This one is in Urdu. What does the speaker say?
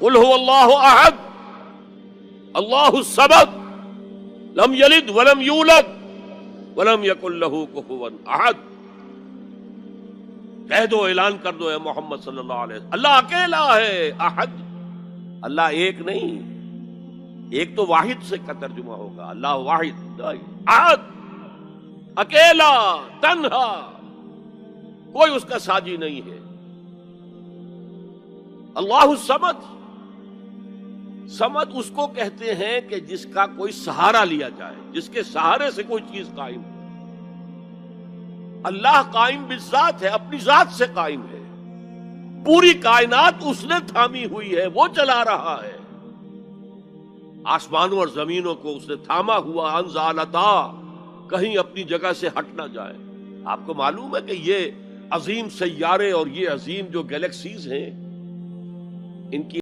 قل هو اللہ احد اللہ الصمد لم یلد ولم یولد ولم یکن له کفوا احد. کہہ دو، اعلان کر دو اے محمد صلی اللہ علیہ وسلم، اللہ اکیلا ہے. احد، اللہ ایک نہیں، ایک تو واحد سے کا ترجمہ ہوگا، اللہ واحد. احد، اکیلا، تنہا، کوئی اس کا ساجی نہیں ہے. اللہ الصمد، صمد اس کو کہتے ہیں کہ جس کا کوئی سہارا لیا جائے، جس کے سہارے سے کوئی چیز قائم ہو. اللہ قائم بالذات ہے، اپنی ذات سے قائم ہے. پوری کائنات اس نے تھامی ہوئی ہے، وہ چلا رہا ہے. آسمانوں اور زمینوں کو اس نے تھاما ہوا، انزالتا، کہیں اپنی جگہ سے ہٹ نہ جائے. آپ کو معلوم ہے کہ یہ عظیم سیارے اور یہ عظیم جو گیلیکسیز ہیں، ان کی